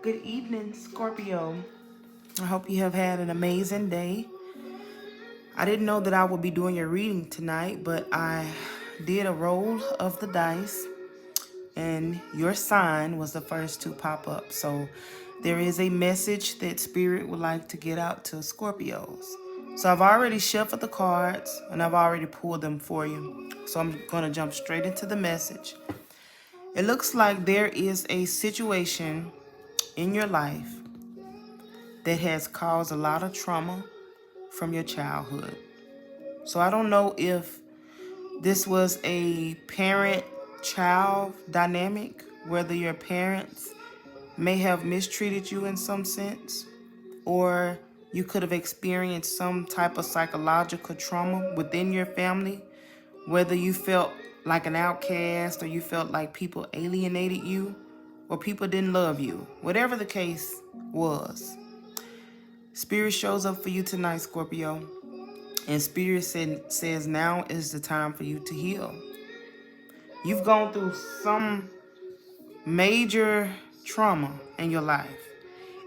Good evening, Scorpio. I hope you have had an amazing day. I didn't know that I would be doing your reading tonight, but I did a roll of the dice, and your sign was the first to pop up. So there is a message that Spirit would like to get out to Scorpios. So I've already shuffled the cards, and I've already pulled them for you. So I'm going to jump straight into the message. It looks like there is a situation in your life that has caused a lot of trauma from your childhood. So I don't know if this was a parent-child dynamic, whether your parents may have mistreated you in some sense, or you could have experienced some type of psychological trauma within your family, whether you felt like an outcast or you felt like people alienated you or people didn't love you. Whatever the case was, Spirit shows up for you tonight, Scorpio. And Spirit says now is the time for you to heal. You've gone through some major trauma in your life.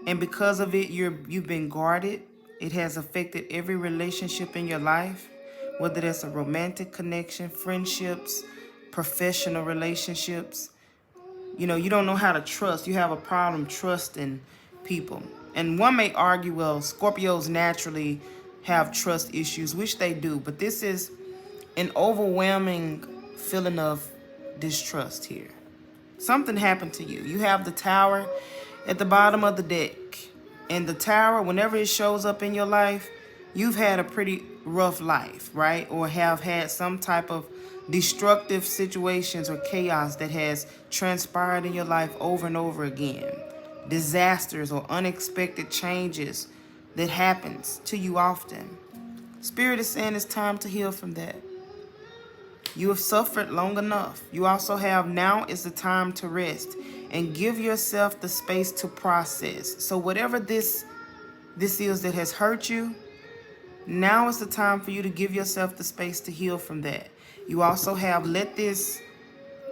And because of it, you've been guarded. It has affected every relationship in your life, whether that's a romantic connection, friendships, professional relationships. You don't know how to trust. You have a problem trusting people. And one may argue, well, Scorpios naturally have trust issues, which they do, but this is an overwhelming feeling of distrust here. Something happened to you. You have the tower at the bottom of the deck. And the tower, whenever it shows up in your life, you've had a pretty rough life, right? Or have had some type of destructive situations or chaos that has transpired in your life over and over again. Disasters or unexpected changes that happens to you often. Spirit is saying it's time to heal from that. You have suffered long enough. You also have now is the time to rest and give yourself the space to process. So whatever this is that has hurt you, now is the time for you to give yourself the space to heal from that. You also have let this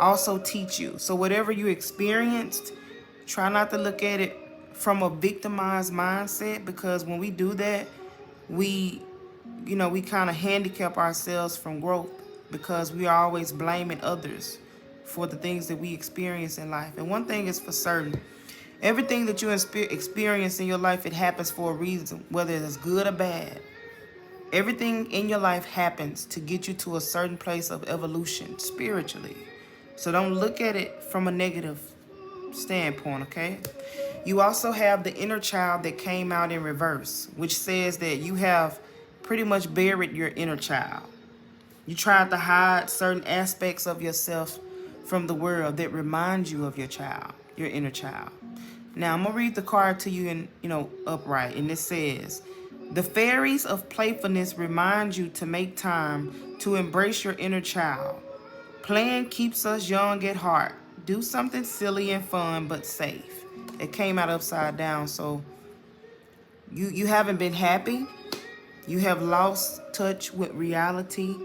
also teach you. So whatever you experienced, try not to look at it from a victimized mindset, because when we do that, we kind of handicap ourselves from growth, because we are always blaming others for the things that we experience in life. And one thing is for certain, everything that you experience in your life, it happens for a reason, whether it's good or bad. Everything in your life happens to get you to a certain place of evolution spiritually. So don't look at it from a negative standpoint, okay? You also have the inner child that came out in reverse, which says that you have pretty much buried your inner child. You tried to hide certain aspects of yourself from the world that remind you of your child, your inner child. Now, I'm going to read the card to you in, upright, and it says, the fairies of playfulness remind you to make time to embrace your inner child. Playing keeps us young at heart. Do something silly and fun, but safe. It came out upside down, so you haven't been happy. You have lost touch with reality,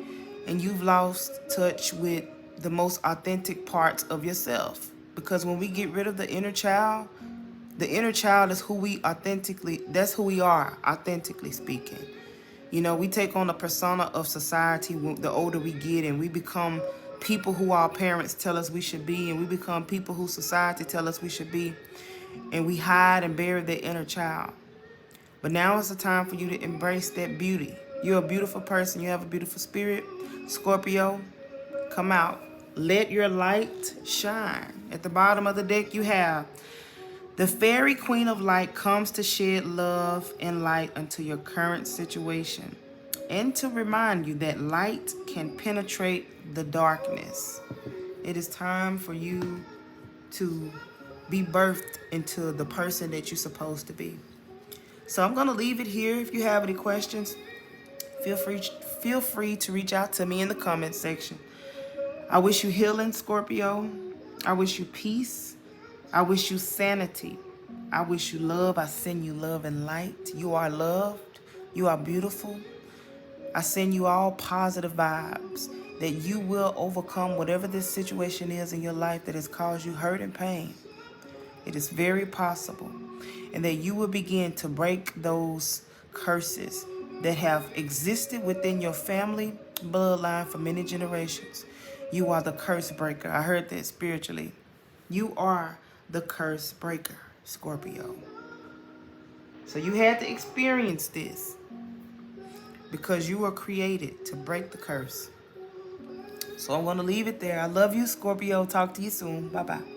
and you've lost touch with the most authentic parts of yourself. Because when we get rid of the inner child is who we that's who we are, authentically speaking. We take on the persona of society the older we get, and we become people who our parents tell us we should be, and we become people who society tell us we should be, and we hide and bury the inner child. But now is the time for you to embrace that beauty. You're a beautiful person. You have a beautiful spirit. Scorpio, come out. Let your light shine. At the bottom of the deck, you have the fairy queen of light comes to shed love and light unto your current situation, and to remind you that light can penetrate the darkness. It is time for you to be birthed into the person that you're supposed to be. So I'm going to leave it here. If you have any questions, feel free to reach out to me in the comment section. I wish you healing, Scorpio. I wish you peace. I wish you sanity. I wish you love. I send you love and light. You are loved. You are beautiful. I send you all positive vibes that you will overcome whatever this situation is in your life that has caused you hurt and pain. It is very possible. And that you will begin to break those curses that have existed within your family bloodline for many generations. You are the curse breaker. I heard that spiritually. You are the curse breaker, Scorpio. So you had to experience this because you were created to break the curse. So I'm going to leave it there. I love you, Scorpio. Talk to you soon. Bye-bye.